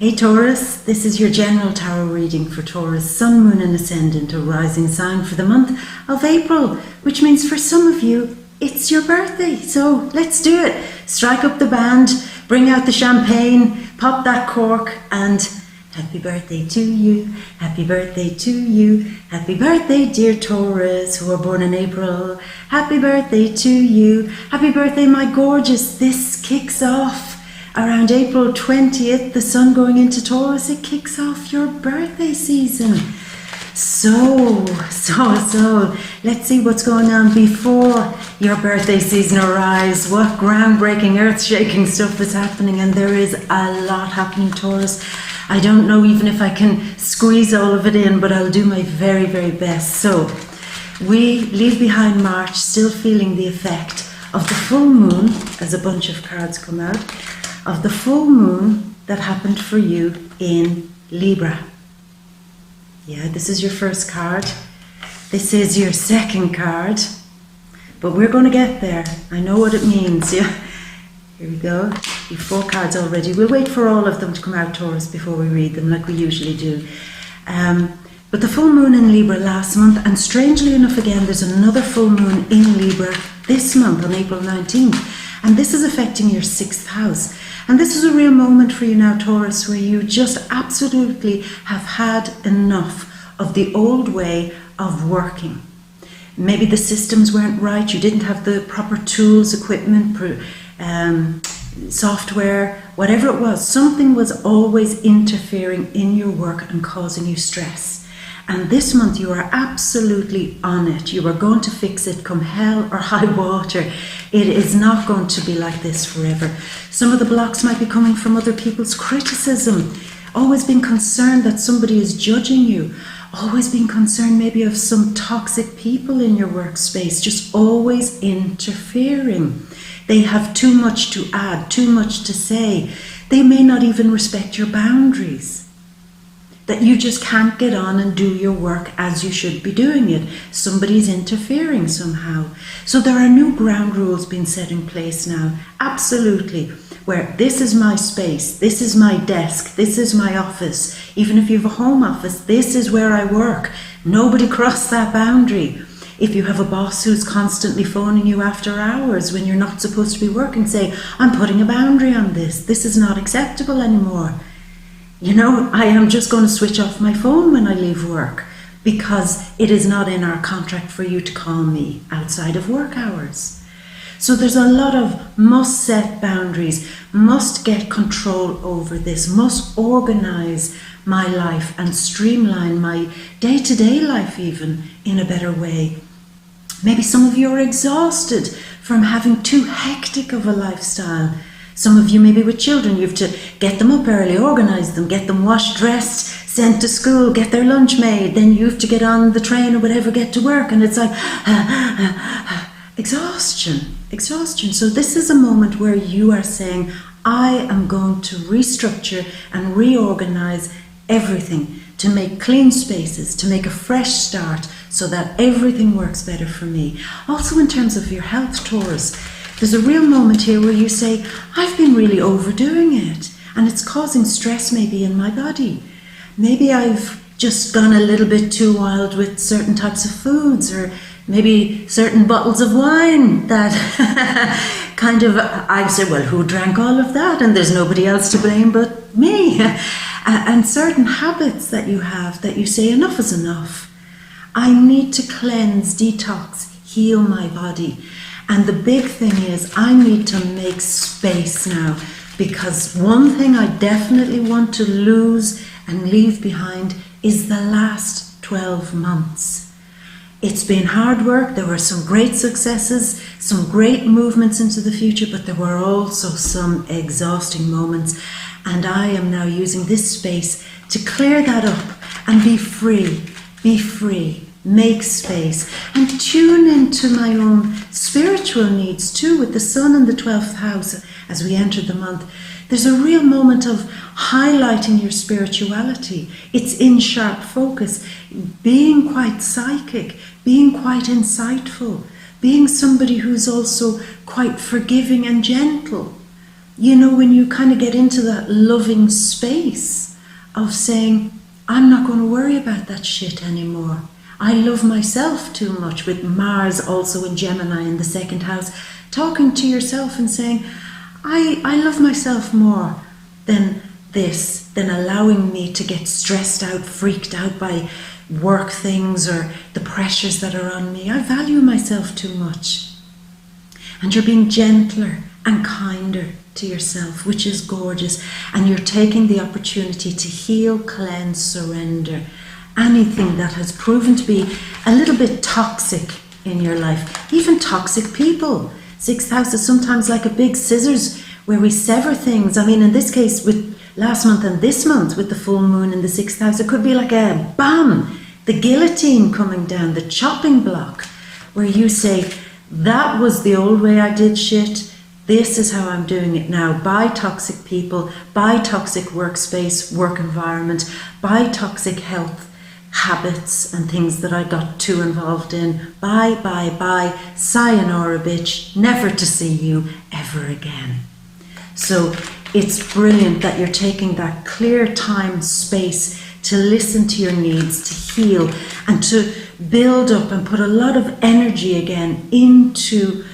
Hey Taurus, this is your general tarot reading for Taurus, Sun, Moon and Ascendant, a rising sign for the month of April, which means for some of you, it's your birthday. So let's do it. Strike up the band, bring out the champagne, pop that cork, and happy birthday to you, happy birthday to you, happy birthday dear Taurus who are born in April, happy birthday to you, happy birthday my gorgeous. This kicks off around April 20th, the sun going into Taurus, it kicks off your birthday season. So, let's see what's going on before your birthday season arrives. What groundbreaking, earth-shaking stuff is happening, and there is a lot happening, Taurus. I don't know even if I can squeeze all of it in, but I'll do my very, very best. So, we leave behind March, still feeling the effect of the full moon, as a bunch of cards come out, of the full moon that happened for you in Libra. Yeah, this is your first card. This is your second card. But we're going to get there. I know what it means. Yeah. Here we go. You've 4 cards already. We'll wait for all of them to come out, Taurus, before we read them, like we usually do. But the full moon in Libra last month, and strangely enough again, there's another full moon in Libra this month on April 19th. And this is affecting your 6th house. And this is a real moment for you now, Taurus, where you just absolutely have had enough of the old way of working. Maybe the systems weren't right, you didn't have the proper tools, equipment, software, whatever it was. Something was always interfering in your work and causing you stress. And this month you are absolutely on it. You are going to fix it come hell or high water. It is not going to be like this forever. Some of the blocks might be coming from other people's criticism. Always being concerned that somebody is judging you. Always being concerned maybe of some toxic people in your workspace. Just always interfering. They have too much to add, too much to say. They may not even respect your boundaries. That you just can't get on and do your work as you should be doing it. Somebody's interfering somehow. So there are new ground rules being set in place now, absolutely, where this is my space, this is my desk, this is my office. Even if you have a home office, this is where I work. Nobody cross that boundary. If you have a boss who's constantly phoning you after hours when you're not supposed to be working, say, I'm putting a boundary on this. This is not acceptable anymore. You know, I am just going to switch off my phone when I leave work because it is not in our contract for you to call me outside of work hours. So there's a lot of must set boundaries, must get control over this, must organize my life and streamline my day-to-day life even in a better way. Maybe some of you are exhausted from having too hectic of a lifestyle. Some of you maybe with children, you have to get them up early, organise them, get them washed, dressed, sent to school, get their lunch made, then you have to get on the train or whatever, get to work, and it's like exhaustion. So this is a moment where you are saying, I am going to restructure and reorganise everything to make clean spaces, to make a fresh start so that everything works better for me. Also in terms of your health, Taurus, there's a real moment here where you say, I've been really overdoing it and it's causing stress maybe in my body. Maybe I've just gone a little bit too wild with certain types of foods or maybe certain bottles of wine that kind of, I say, well, who drank all of that? And there's nobody else to blame but me. And certain habits that you have that you say, enough is enough. I need to cleanse, detox, heal my body. And the big thing is I need to make space now, because one thing I definitely want to lose and leave behind is the last 12 months. It's been hard work. There were some great successes, some great movements into the future, but there were also some exhausting moments. And I am now using this space to clear that up and be free, make space and tune into my own spiritual needs too, with the sun in the 12th house as we enter the month. There's a real moment of highlighting your spirituality. It's in sharp focus, being quite psychic, being quite insightful, being somebody who's also quite forgiving and gentle. you know, when you kind of get into that loving space of saying, I'm not going to worry about that shit anymore. I love myself too much, with Mars also in Gemini in the second house, talking to yourself and saying, I love myself more than this, than allowing me to get stressed out, freaked out by work things or the pressures that are on me. I value myself too much. And you're being gentler and kinder to yourself, which is gorgeous. And you're taking the opportunity to heal, cleanse, surrender anything that has proven to be a little bit toxic in your life. Even toxic people. Sixth house is sometimes like a big scissors where we sever things. I mean, in this case, with last month and this month, with the full moon in the sixth house, it could be like a bam, the guillotine coming down, the chopping block, where you say, that was the old way I did shit. This is how I'm doing it now. By toxic people, by toxic workspace, work environment, by toxic health habits and things that I got too involved in. Bye, sayonara bitch, never to see you ever again. So it's brilliant that you're taking that clear time, space to listen to your needs, to heal, and to build up and put a lot of energy again into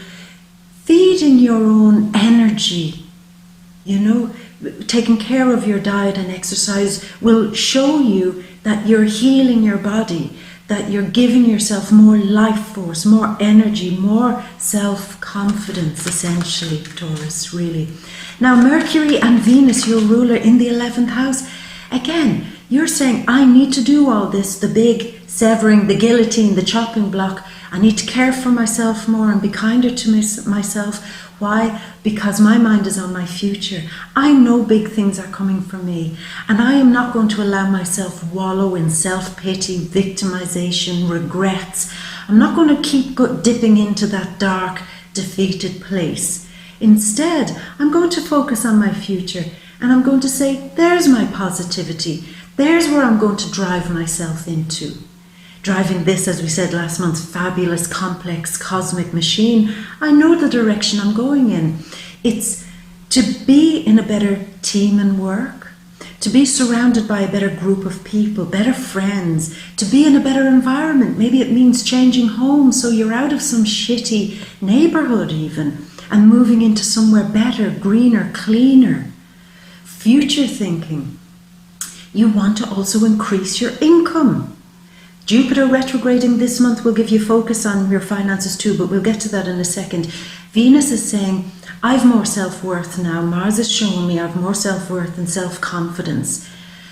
feeding your own energy. You know, taking care of your diet and exercise will show you that you're healing your body, that you're giving yourself more life force, more energy, more self-confidence, essentially, Taurus, really. Now, Mercury and Venus, your ruler, in the 11th house, again, you're saying, I need to do all this, the big severing, the guillotine, the chopping block. I need to care for myself more and be kinder to myself. Why? Because my mind is on my future. I know big things are coming for me, and I am not going to allow myself wallow in self-pity, victimization, regrets. I'm not going to keep dipping into that dark, defeated place. Instead, I'm going to focus on my future, and I'm going to say, there's my positivity. There's where I'm going to drive myself into. Driving this, as we said last month, fabulous, complex, cosmic machine. I know the direction I'm going in. It's to be in a better team and work, to be surrounded by a better group of people, better friends, to be in a better environment. Maybe it means changing home, so you're out of some shitty neighborhood even, and moving into somewhere better, greener, cleaner. Future thinking. You want to also increase your income. Jupiter retrograding this month will give you focus on your finances too, but we'll get to that in a second. Venus is saying, I've more self-worth now. Mars is showing me I've more self-worth and self-confidence.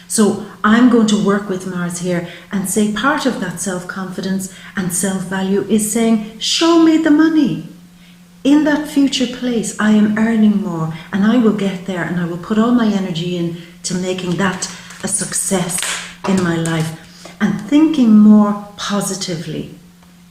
So I'm going to work with Mars here and say part of that self-confidence and self-value is saying, show me the money. In that future place, I am earning more, and I will get there, and I will put all my energy into making that a success in my life. And thinking more positively,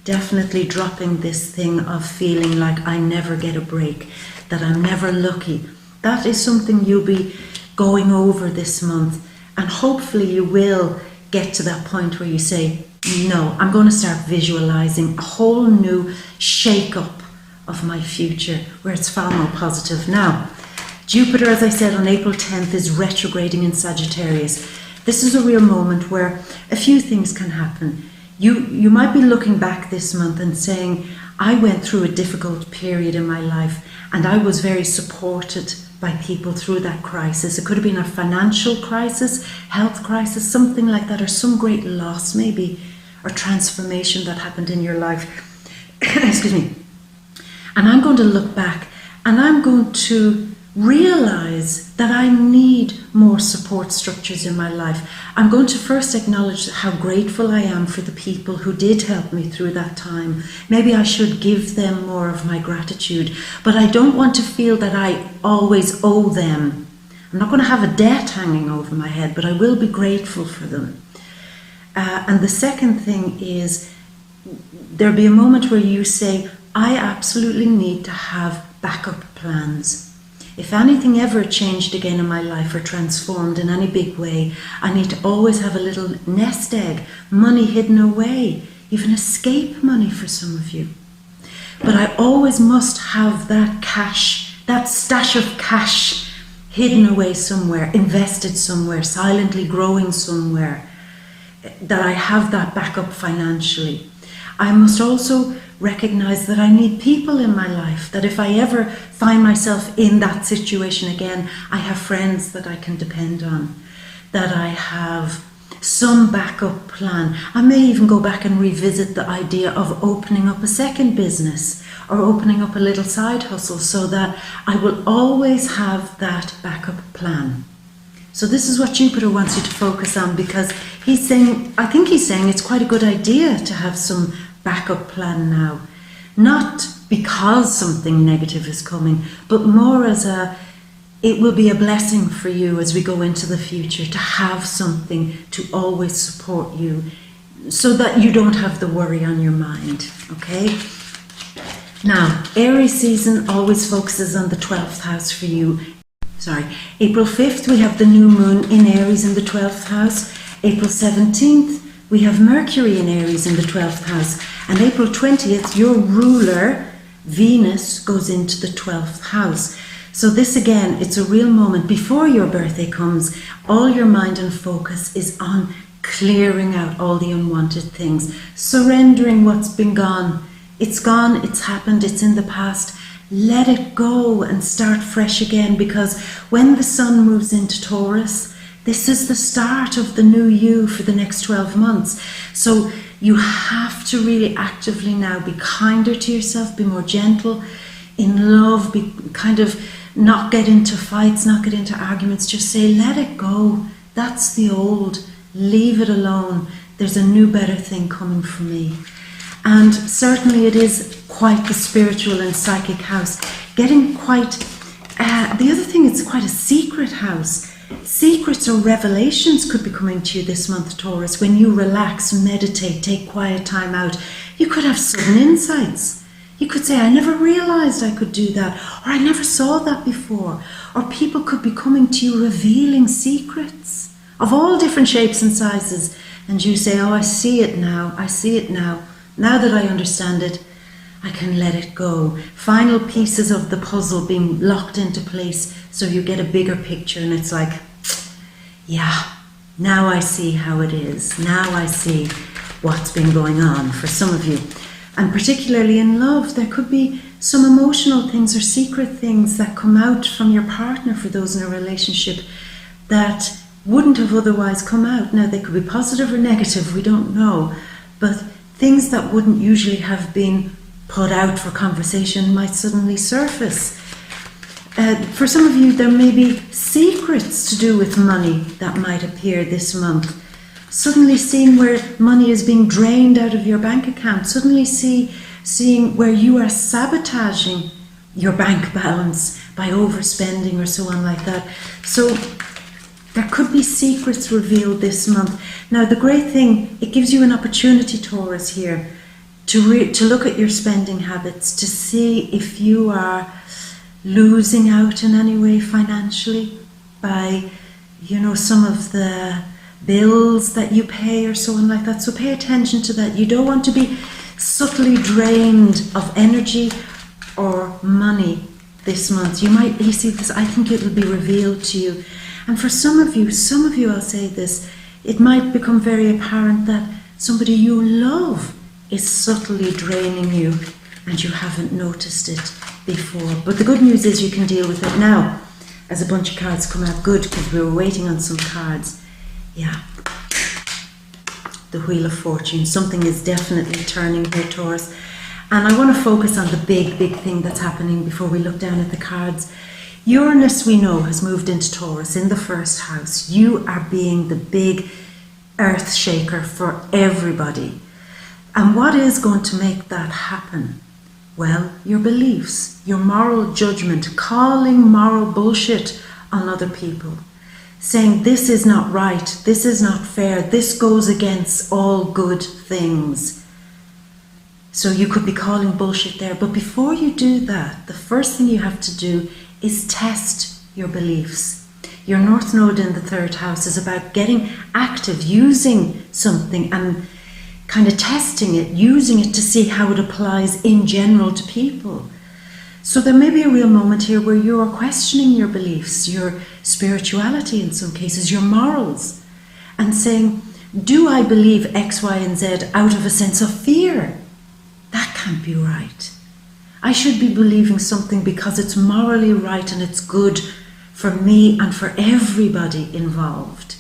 definitely dropping this thing of feeling like I never get a break, that I'm never lucky. That is something you'll be going over this month, and hopefully you will get to that point where you say, no, I'm going to start visualizing a whole new shake-up of my future, where it's far more positive. Now, Jupiter, as I said, on April 10th is retrograding in Sagittarius. This is a real moment where a few things can happen. You might be looking back this month and saying, I went through a difficult period in my life, and I was very supported by people through that crisis. It could have been a financial crisis, health crisis, something like that, or some great loss maybe, or transformation that happened in your life. Excuse me. And I'm going to look back, and I'm going to realize that I need more support structures in my life. I'm going to first acknowledge how grateful I am for the people who did help me through that time. Maybe I should give them more of my gratitude, but I don't want to feel that I always owe them. I'm not going to have a debt hanging over my head, but I will be grateful for them. And the second thing is, there'll be a moment where you say, I absolutely need to have backup plans. If anything ever changed again in my life or transformed in any big way, I need to always have a little nest egg, money hidden away, even escape money for some of you. But I always must have that cash that stash of cash hidden away somewhere, invested somewhere, silently growing somewhere, that I have that backup financially. I must also recognize that I need people in my life, that if I ever find myself in that situation again, I have friends that I can depend on, that I have some backup plan. I may even go back and revisit the idea of opening up a second business or opening up a little side hustle, so that I will always have that backup plan. So this is what Jupiter wants you to focus on, because he's saying, I think he's saying it's quite a good idea to have some backup plan now. Not because something negative is coming, but more as it will be a blessing for you as we go into the future to have something to always support you, so that you don't have the worry on your mind, okay? Now, Aries season always focuses on the 12th house for you. April 5th, we have the new moon in Aries in the 12th house. April 17th, we have Mercury in Aries in the 12th house. And April 20th, your ruler, Venus, goes into the 12th house. So this again, it's a real moment. Before your birthday comes, all your mind and focus is on clearing out all the unwanted things, surrendering what's been gone. It's gone, it's happened, it's in the past. Let it go and start fresh again, because when the sun moves into Taurus, this is the start of the new you for the next 12 months. So you have to really actively now be kinder to yourself, be more gentle, in love, be kind of not get into fights, not get into arguments. Just say, let it go. That's the old. Leave it alone. There's a new, better thing coming for me. And certainly it is quite the spiritual and psychic house. Getting quite, the other thing, it's quite a secret house. Secrets or revelations could be coming to you this month, Taurus. When you relax, meditate, take quiet time out, you could have sudden insights. You could say, I never realized I could do that, or I never saw that before. Or people could be coming to you revealing secrets of all different shapes and sizes. And you say, oh, I see it now. I see it now. Now that I understand it, I can let it go. Final pieces of the puzzle being locked into place, so you get a bigger picture, and it's like, yeah, now I see how it is. Now I see what's been going on for some of you. And particularly in love, there could be some emotional things or secret things that come out from your partner for those in a relationship that wouldn't have otherwise come out. Now, they could be positive or negative, we don't know, but things that wouldn't usually have been put out for conversation might suddenly surface. For some of you, there may be secrets to do with money that might appear this month. Suddenly seeing where money is being drained out of your bank account. Suddenly seeing where you are sabotaging your bank balance by overspending or so on like that. So there could be secrets revealed this month. Now, the great thing, it gives you an opportunity, Taurus, here to look at your spending habits, to see if you are losing out in any way financially by, some of the bills that you pay or so on like that. So pay attention to that. You don't want to be subtly drained of energy or money this month. You see this, I think it will be revealed to you. And for some of you, I'll say this, it might become very apparent that somebody you love is subtly draining you and you haven't noticed it before. But the good news is you can deal with it now. As a bunch of cards come out, good, because we were waiting on some cards. Yeah. The Wheel of Fortune. Something is definitely turning here, Taurus. And I want to focus on the big thing that's happening before we look down at the cards. Uranus, we know, has moved into Taurus in the first house. You are being the big earth shaker for everybody. And what is going to make that happen? Well, your beliefs, your moral judgment, calling moral bullshit on other people, saying this is not right, this is not fair, this goes against all good things. So you could be calling bullshit there. But before you do that, the first thing you have to do is test your beliefs. Your North Node in the third house is about getting active, using something and kind of testing it, using it to see how it applies in general to people. So there may be a real moment here where you are questioning your beliefs, your spirituality in some cases, your morals, and saying, do I believe X, Y, and Z out of a sense of fear? That can't be right. I should be believing something because it's morally right and it's good for me and for everybody involved.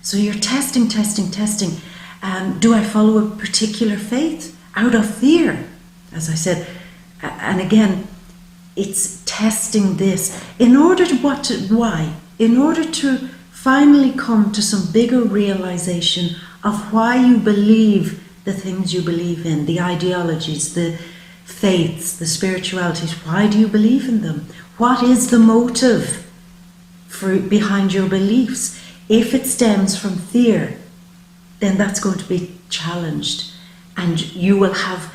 So you're testing. Do I follow a particular faith out of fear? As I said, and again, it's testing this in order to why? In order to finally come to some bigger realization of why you believe the things you believe in, the ideologies, the faiths, the spiritualities. Why do you believe in them? What is the motive behind your beliefs? If it stems from fear, then that's going to be challenged, and you will have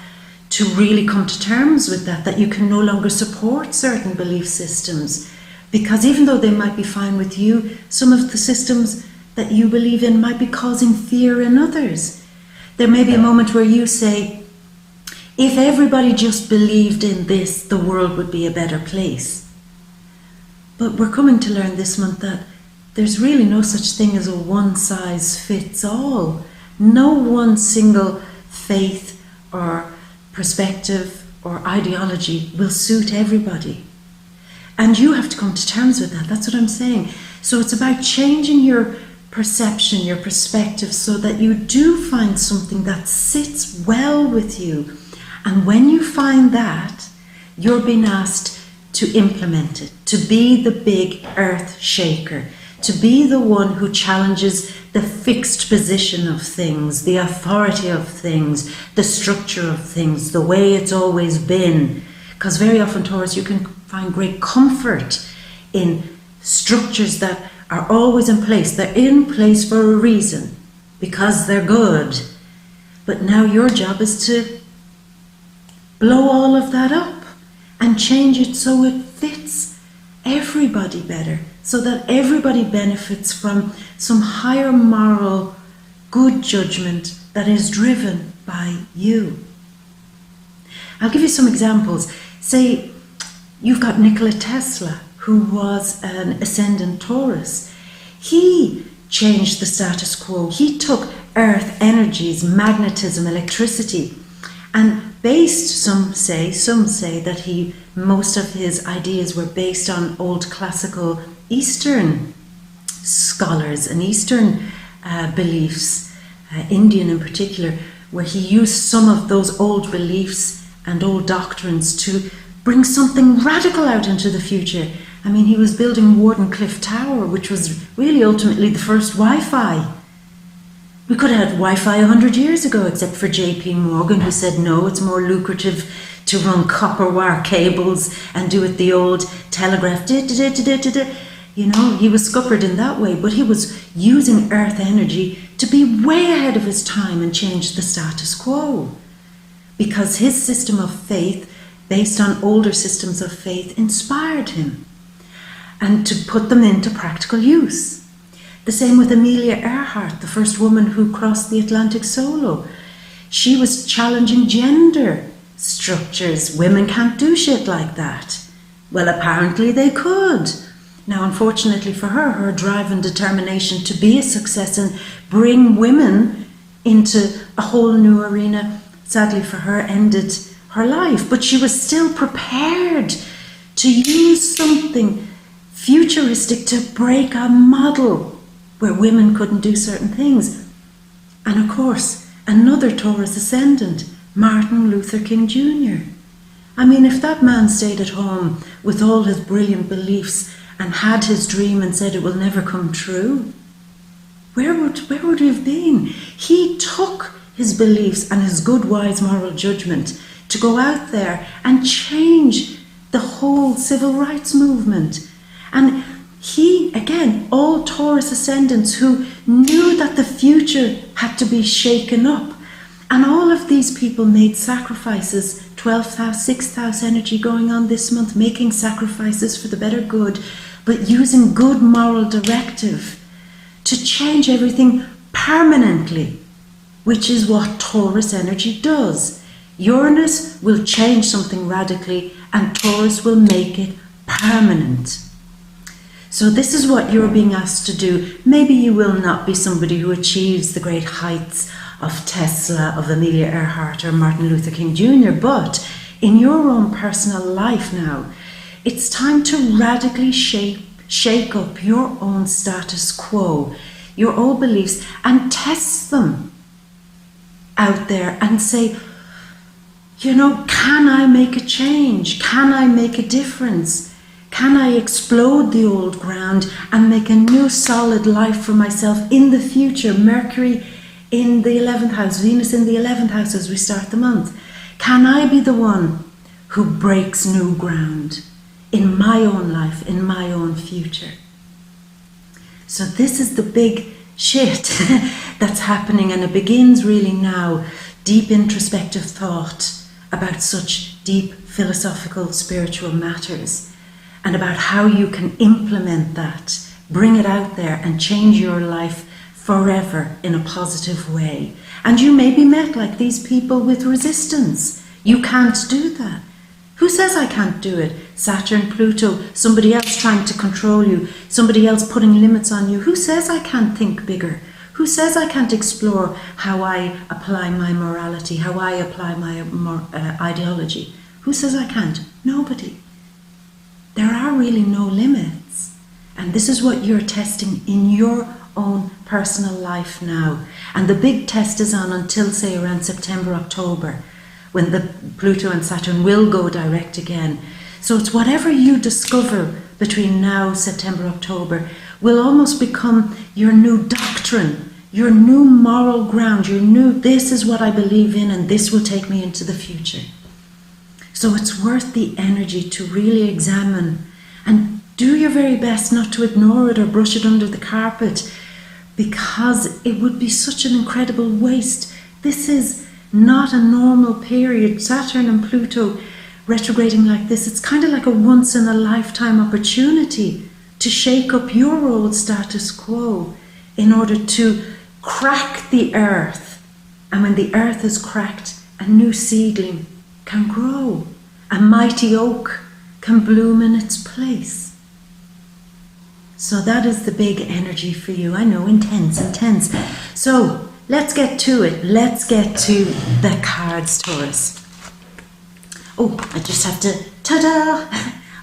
to really come to terms with that you can no longer support certain belief systems, because even though they might be fine with you, some of the systems that you believe in might be causing fear in others. There may be a moment where you say, if everybody just believed in this, the world would be a better place. But we're coming to learn this month that there's really no such thing as a one-size-fits-all. No one single faith or perspective or ideology will suit everybody. And you have to come to terms with that. That's what I'm saying. So it's about changing your perception, your perspective, so that you do find something that sits well with you. And when you find that, you're being asked to implement it, to be the big earth shaker, to be the one who challenges the fixed position of things, the authority of things, the structure of things, the way it's always been. Because very often, Taurus, you can find great comfort in structures that are always in place. They're in place for a reason, because they're good. But now your job is to blow all of that up and change it so it fits everybody better, so that everybody benefits from some higher moral good judgment that is driven by you. I'll give you some examples. Say you've got Nikola Tesla, who was an ascendant Taurus. He changed the status quo. He took earth energies, magnetism, electricity, and some say that most of his ideas were based on old classical Eastern scholars and Eastern beliefs, Indian in particular, where he used some of those old beliefs and old doctrines to bring something radical out into the future. I mean, he was building Wardenclyffe Tower, which was really ultimately the first Wi-Fi. We could have had Wi-Fi 100 years ago, except for J.P. Morgan, who said, no, it's more lucrative to run copper wire cables and do it the old telegraph. You know, he was scuppered in that way, but he was using earth energy to be way ahead of his time and change the status quo. Because his system of faith, based on older systems of faith, inspired him, and to put them into practical use. The same with Amelia Earhart, the first woman who crossed the Atlantic solo. She was challenging gender structures. Women can't do shit like that. Well, apparently they could. Now, unfortunately for her, her drive and determination to be a success and bring women into a whole new arena, sadly for her, ended her life. But she was still prepared to use something futuristic to break a model where women couldn't do certain things. And of course, another Taurus ascendant, Martin Luther King Jr. I mean, if that man stayed at home with all his brilliant beliefs and had his dream and said it will never come true, where would he have been? He took his beliefs and his good, wise moral judgment to go out there and change the whole civil rights movement. And he, again, all Taurus ascendants who knew that the future had to be shaken up. And all of these people made sacrifices, 12th house, 6th house energy going on this month, making sacrifices for the better good, but using good moral directive to change everything permanently, which is what Taurus energy does. Uranus will change something radically, and Taurus will make it permanent. So this is what you're being asked to do. Maybe you will not be somebody who achieves the great heights of Tesla, of Amelia Earhart or Martin Luther King Jr., but in your own personal life now, it's time to radically shake up your own status quo, your old beliefs, and test them out there and say, you know, can I make a change? Can I make a difference? Can I explode the old ground and make a new solid life for myself in the future? Mercury in the 11th house, Venus in the 11th house as we start the month. Can I be the one who breaks new ground in my own life, in my own future? So this is the big shit that's happening, and it begins really now. Deep introspective thought about such deep philosophical, spiritual matters, and about how you can implement that, bring it out there and change your life forever in a positive way. And you may be met like these people with resistance. You can't do that. Who says I can't do it? Saturn, Pluto, somebody else trying to control you, somebody else putting limits on you. Who says I can't think bigger? Who says I can't explore how I apply my morality, how I apply my ideology? Who says I can't? Nobody. There are really no limits. And this is what you're testing in your own personal life now. And the big test is on until, say, around September, October, when the Pluto and Saturn will go direct again. So it's whatever you discover between now, September, October, will almost become your new doctrine, your new moral ground, your new, this is what I believe in and this will take me into the future. So it's worth the energy to really examine and do your very best not to ignore it or brush it under the carpet, because it would be such an incredible waste. This is not a normal period. Saturn and Pluto retrograding like this, it's kind of like a once in a lifetime opportunity to shake up your old status quo in order to crack the earth. And when the earth is cracked, a new seedling can grow. A mighty oak can bloom in its place. So that is the big energy for you. I know, intense, intense. So let's get to it. Let's get to the cards, Taurus. Oh, I just have to, ta-da!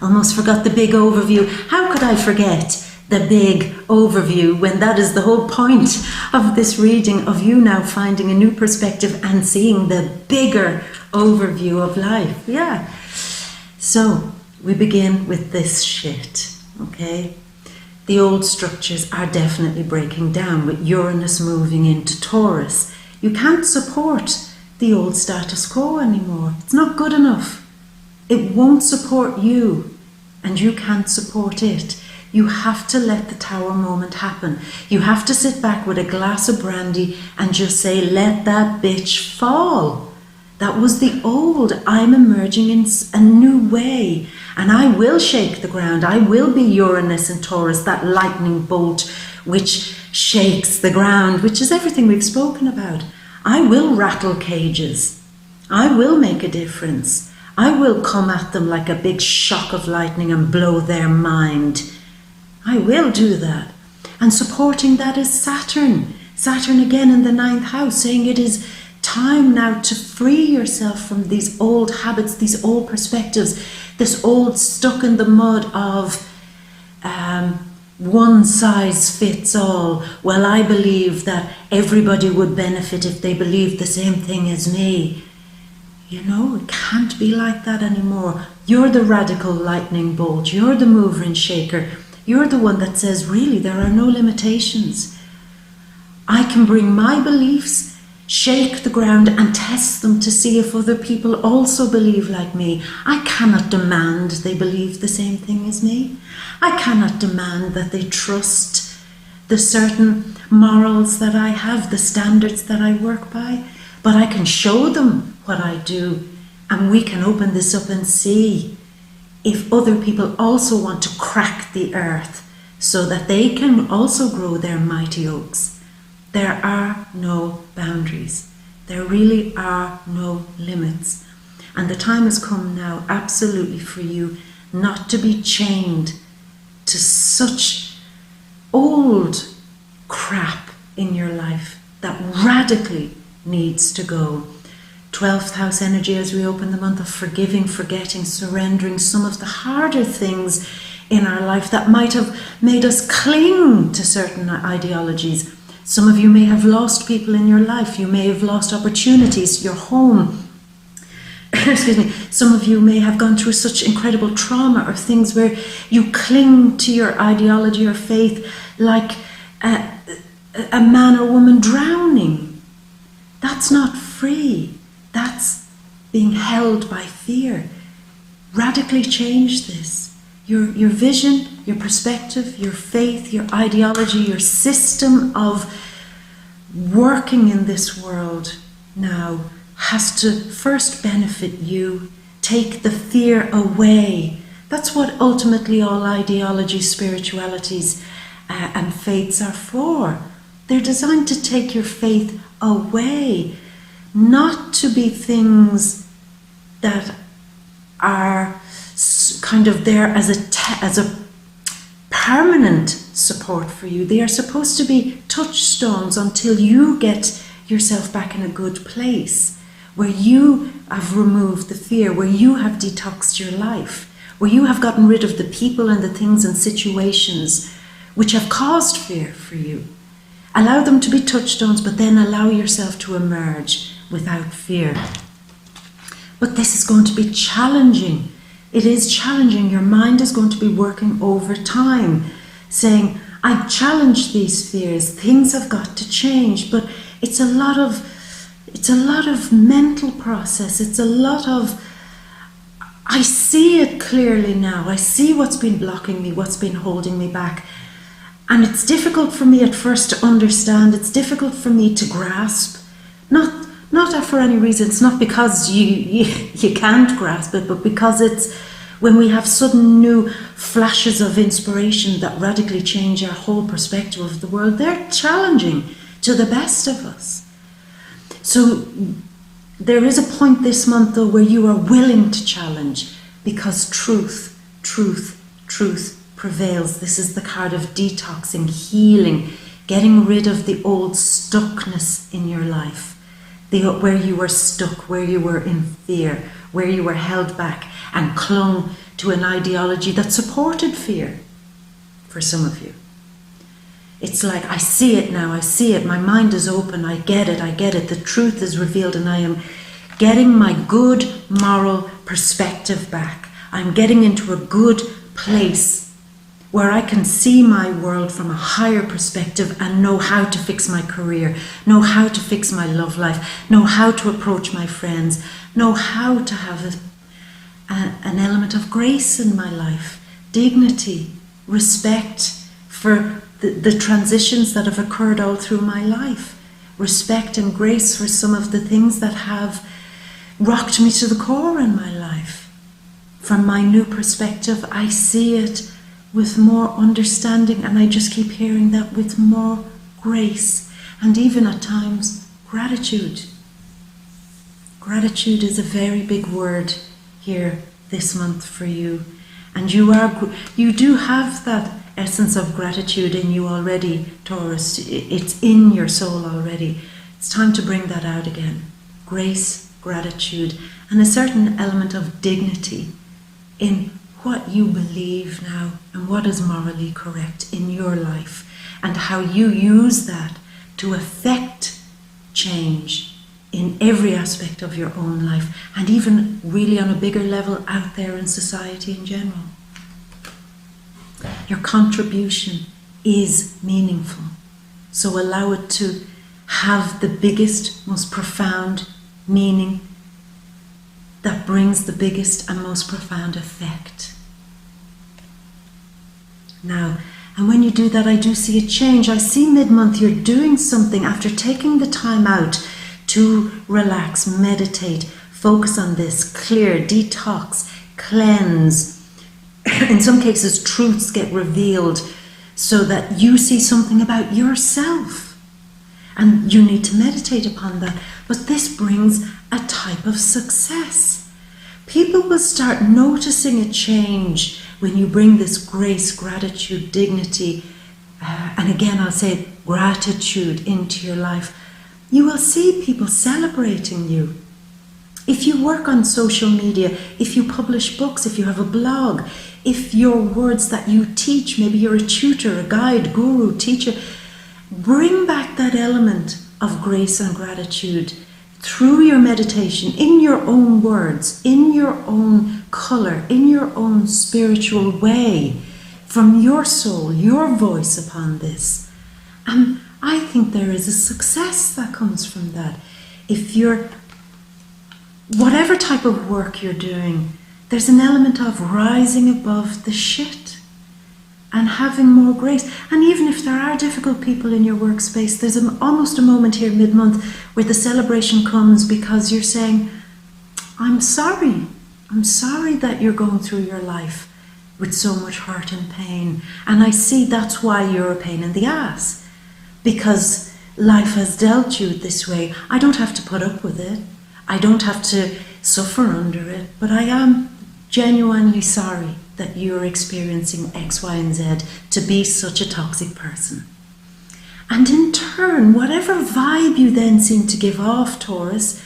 Almost forgot the big overview. How could I forget the big overview when that is the whole point of this reading, of you now finding a new perspective and seeing the bigger overview of life. Yeah. So we begin with this shit, okay? The old structures are definitely breaking down with Uranus moving into Taurus. You can't support the old status quo anymore. It's not good enough. It won't support you, and you can't support it. You have to let the Tower moment happen. You have to sit back with a glass of brandy and just say, let that bitch fall. That was the old. I'm emerging in a new way, and I will shake the ground. I will be Uranus and Taurus, that lightning bolt which shakes the ground, which is everything we've spoken about. I will rattle cages. I will make a difference. I will come at them like a big shock of lightning and blow their mind. I will do that. And supporting that is Saturn. Saturn again in the 9th house, saying it is time now to free yourself from these old habits, these old perspectives, this old stuck in the mud of one size fits all. Well, I believe that everybody would benefit if they believed the same thing as me. You know, it can't be like that anymore. You're the radical lightning bolt. You're the mover and shaker. You're the one that says, really, there are no limitations. I can bring my beliefs, shake the ground and test them to see if other people also believe like me. I cannot demand they believe the same thing as me. I cannot demand that they trust the certain morals that I have, the standards that I work by, but I can show them what I do, and we can open this up and see if other people also want to crack the earth so that they can also grow their mighty oaks. There are no boundaries. There really are no limits. And the time has come now, absolutely, for you not to be chained to such old crap in your life that radically needs to go. 12th house energy as we open the month of forgiving, forgetting, surrendering some of the harder things in our life that might have made us cling to certain ideologies. Some of you may have lost people in your life. You may have lost opportunities, your home. Excuse me. Some of you may have gone through such incredible trauma or things where you cling to your ideology or faith like a man or woman drowning. That's not free. That's being held by fear. Radically change this. Your vision, your perspective, your faith, your ideology, your system of working in this world now has to first benefit you, take the fear away. That's what ultimately all ideologies, spiritualities and faiths are for. They're designed to take your faith away, not to be things that are kind of there as a permanent support for you. They are supposed to be touchstones until you get yourself back in a good place, where you have removed the fear, where you have detoxed your life, where you have gotten rid of the people and the things and situations which have caused fear for you. Allow them to be touchstones, but then allow yourself to emerge without fear. But this is going to be challenging. It is challenging. Your mind is going to be working overtime, saying, I challenge these fears. Things have got to change. But it's a lot of mental process. It's a lot of, I see it clearly now. I see what's been blocking me, what's been holding me back. And it's difficult for me at first to understand. It's difficult for me to grasp. Not for any reason. It's not because you can't grasp it, but because it's when we have sudden new flashes of inspiration that radically change our whole perspective of the world. They're challenging to the best of us. So there is a point this month, though, where you are willing to challenge, because truth prevails. This is the card of detoxing, healing, getting rid of the old stuckness in your life. Where you were stuck, where you were in fear, where you were held back and clung to an ideology that supported fear for some of you. It's like, I see it now, I see it, my mind is open, I get it, the truth is revealed, and I am getting my good moral perspective back. I'm getting into a good place where I can see my world from a higher perspective and know how to fix my career, know how to fix my love life, know how to approach my friends, know how to have an element of grace in my life, dignity, respect for the transitions that have occurred all through my life, respect and grace for some of the things that have rocked me to the core in my life. From my new perspective, I see it with more understanding, and I just keep hearing that, with more grace, and even at times gratitude. Gratitude is a very big word here this month for you, and you do have that essence of gratitude in you already, Taurus. It's in your soul already. It's time to bring that out again. Grace, gratitude, and a certain element of dignity in what you believe now and what is morally correct in your life, and how you use that to affect change in every aspect of your own life, and even really on a bigger level out there in society in general. Your contribution is meaningful, so allow it to have the biggest, most profound meaning that brings the biggest and most profound effect. Now, and when you do that, I do see a change. I see mid-month you're doing something after taking the time out to relax, meditate, focus on this, clear, detox, cleanse. In some cases, truths get revealed so that you see something about yourself. And you need to meditate upon that. But this brings a type of success. People will start noticing a change when you bring this grace, gratitude, dignity, and again I'll say gratitude into your life. You will see people celebrating you. If you work on social media, if you publish books, if you have a blog, if your words that you teach, maybe you're a tutor, a guide, guru, teacher, bring back that element of grace and gratitude through your meditation, in your own words, in your own colour, in your own spiritual way, from your soul, your voice upon this. And I think there is a success that comes from that. If you're, whatever type of work you're doing, there's an element of rising above the shit and having more grace. And even if there are difficult people in your workspace, there's almost a moment here mid-month where the celebration comes because you're saying, I'm sorry that you're going through your life with so much hurt and pain. And I see that's why you're a pain in the ass, because life has dealt you this way. I don't have to put up with it. I don't have to suffer under it, but I am genuinely sorry that you're experiencing X, Y, and Z to be such a toxic person. And in turn, whatever vibe you then seem to give off, Taurus,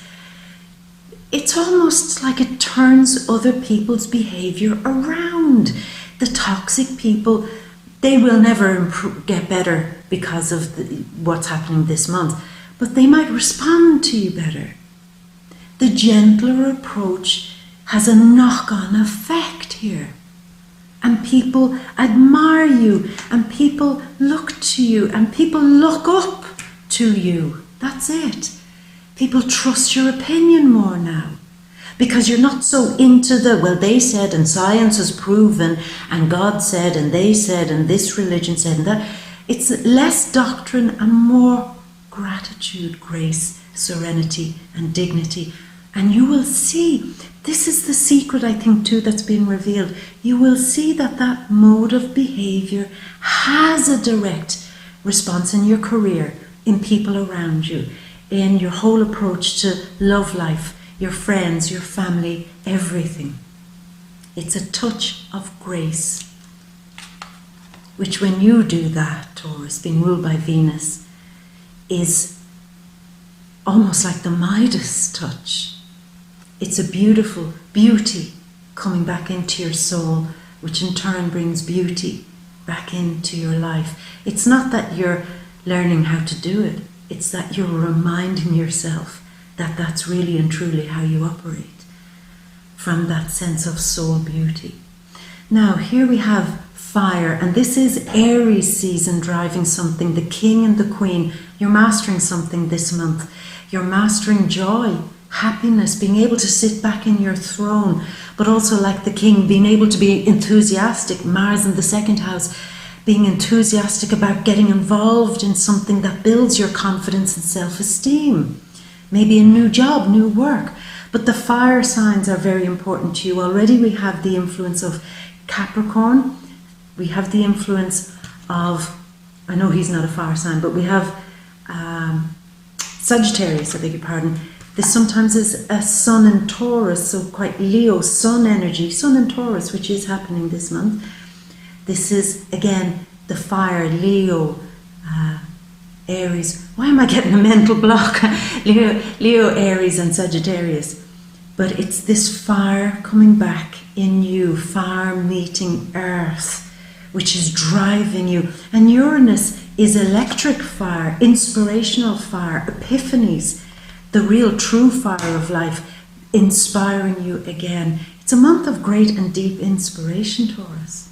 it's almost like it turns other people's behavior around. The toxic people, they will never get better because of what's happening this month, but they might respond to you better. The gentler approach has a knock-on effect here. And people admire you, and people look to you, and people look up to you. That's it. People trust your opinion more now, because you're not so into the, well, they said, and science has proven, and God said, and they said, and this religion said, and that. It's less doctrine and more gratitude, grace, serenity, and dignity. And you will see, this is the secret, I think, too, that's been revealed. You will see that that mode of behavior has a direct response in your career, in people around you, in your whole approach to love life, your friends, your family, everything. It's a touch of grace, which when you do that, Taurus, being ruled by Venus, is almost like the Midas touch. It's a beautiful beauty coming back into your soul, which in turn brings beauty back into your life. It's not that you're learning how to do it, it's that you're reminding yourself that that's really and truly how you operate, from that sense of soul beauty. Now, here we have fire, and this is Aries season driving something, the king and the queen. You're mastering something this month. You're mastering joy, happiness, being able to sit back in your throne, but also like the king, being able to be enthusiastic. Mars in the second house, being enthusiastic about getting involved in something that builds your confidence and self-esteem. Maybe a new job, new work. But the fire signs are very important to you. Already we have the influence of Capricorn. We have the influence of, I know he's not a fire sign, but we have Sagittarius, I beg your pardon. This sometimes is a sun in Taurus, so quite Leo, sun energy, sun in Taurus, which is happening this month. This is, again, the fire, Leo, Aries. Why am I getting a mental block? Leo, Aries, and Sagittarius. But it's this fire coming back in you, fire meeting earth, which is driving you. And Uranus is electric fire, inspirational fire, epiphanies, the real true fire of life, inspiring you again. It's a month of great and deep inspiration, Taurus.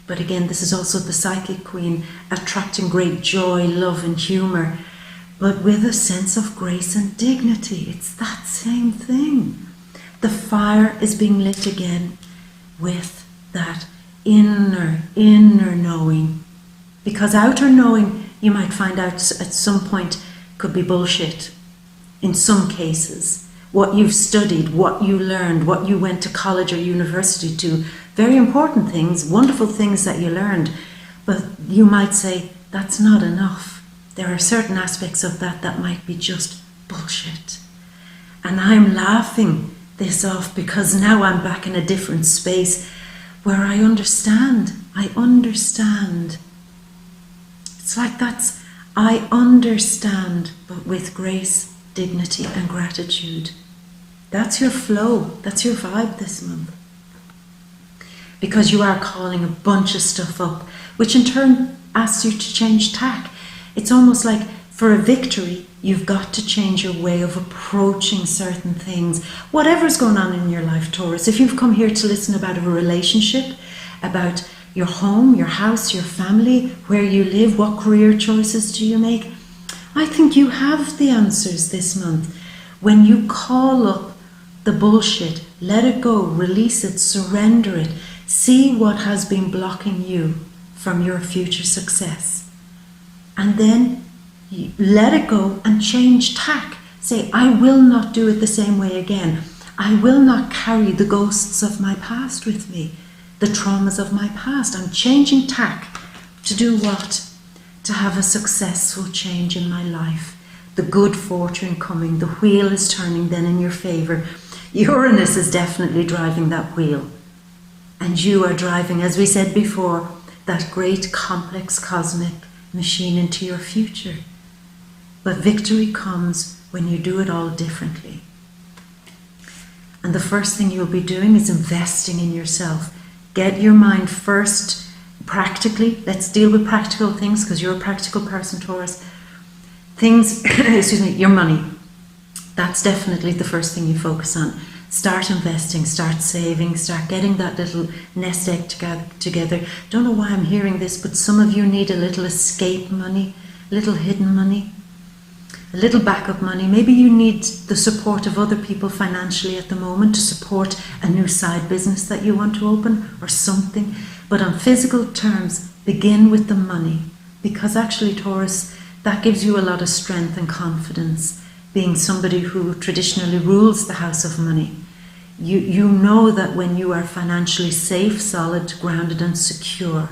But again, this is also the psychic queen, attracting great joy, love and humour, but with a sense of grace and dignity. It's that same thing. The fire is being lit again with that inner knowing. Because outer knowing, you might find out at some point, could be bullshit in some cases. What you've studied, what you learned, what you went to college or university to, very important things, wonderful things that you learned, but you might say, that's not enough. there are certain aspects of that that might be just bullshit. And I'm laughing this off because now I'm back in a different space where I understand. I understand. It's like I understand, but with grace, dignity and gratitude. That's your flow. That's your vibe this month. Because you are calling a bunch of stuff up, which in turn asks you to change tack. It's almost like for a victory, you've got to change your way of approaching certain things. Whatever's going on in your life, Taurus, if you've come here to listen about a relationship, about your home, your house, your family, where you live, what career choices do you make, I think you have the answers this month. When you call up the bullshit, let it go, release it, surrender it, see what has been blocking you from your future success. And then let it go and change tack. Say, I will not do it the same way again. I will not carry the ghosts of my past with me, the traumas of my past. I'm changing tack to do what? To have a successful change in my life. The good fortune coming, the wheel is turning then in your favor. Uranus is definitely driving that wheel. And you are driving, as we said before, that great complex cosmic machine into your future. But victory comes when you do it all differently. And the first thing you'll be doing is investing in yourself. Get your mind first practically. Let's deal with practical things because you're a practical person, Taurus. Things, your money. That's definitely the first thing you focus on. Start investing, start saving, start getting that little nest egg together. Don't know why I'm hearing this, but some of you need a little escape money, a little hidden money, a little backup money. Maybe you need the support of other people financially at the moment to support a new side business that you want to open or something. But on physical terms, begin with the money, because actually, Taurus, that gives you a lot of strength and confidence, being somebody who traditionally rules the house of money. You know that when you are financially safe, solid, grounded and secure,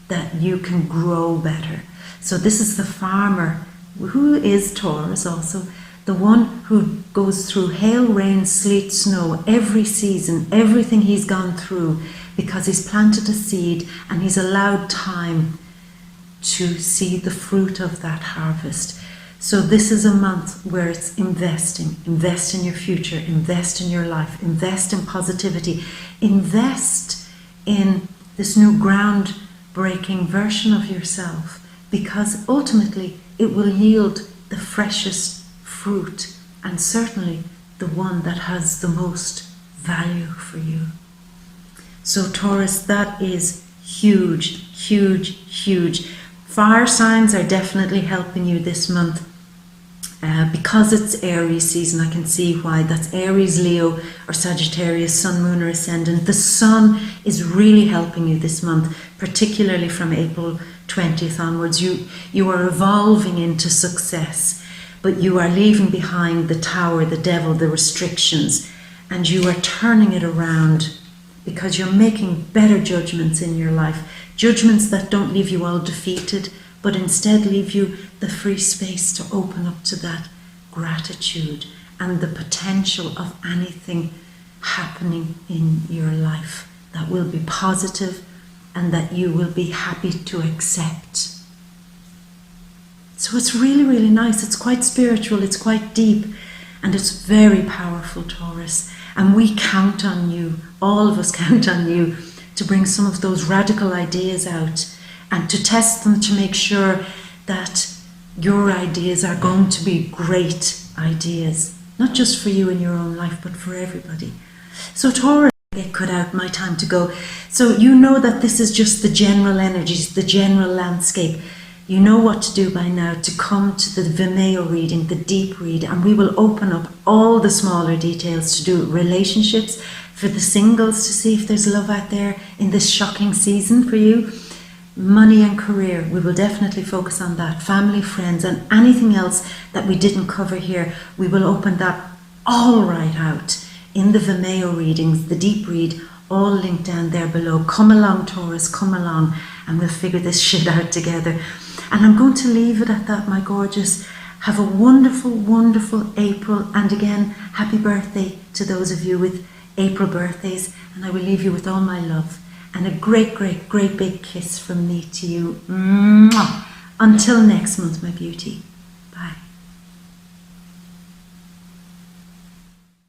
that you can grow better. So this is the farmer who is Taurus also, the one who goes through hail, rain, sleet, snow, every season, everything he's gone through, because he's planted a seed and he's allowed time to see the fruit of that harvest. So this is a month where it's investing. Invest in your future, invest in your life, invest in positivity, invest in this new groundbreaking version of yourself, because ultimately it will yield the freshest fruit and certainly the one that has the most value for you. So Taurus, that is huge, huge, huge. Fire signs are definitely helping you this month. Because it's Aries season, I can see why. That's Aries, Leo, or Sagittarius, Sun, Moon, or Ascendant. The Sun is really helping you this month, particularly from April 20th onwards. You are evolving into success, but you are leaving behind the tower, the devil, the restrictions, and you are turning it around because you're making better judgments in your life. Judgments that don't leave you all defeated, but instead leave you the free space to open up to that gratitude and the potential of anything happening in your life that will be positive and that you will be happy to accept. So it's really, really nice. It's quite spiritual, it's quite deep, and it's very powerful, Taurus. And we count on you, all of us count on you, to bring some of those radical ideas out and to test them to make sure that your ideas are going to be great ideas, not just for you in your own life, but for everybody. So Taurus, get cut out, my time to go. So you know that this is just the general energies, the general landscape. You know what to do by now to come to the VIMEO reading, the deep read, and we will open up all the smaller details to do relationships, for the singles to see if there's love out there in this shocking season for you. Money and career, we will definitely focus on that. Family, friends, and anything else that we didn't cover here, we will open that all right out in the VIMEO readings, the deep read, all linked down there below. Come along, Taurus, come along, and we'll figure this shit out together. And I'm going to leave it at that, my gorgeous. Have a wonderful, wonderful April. And again, happy birthday to those of you with April birthdays. And I will leave you with all my love. And a great, great, great big kiss from me to you. Mwah. Until next month, my beauty.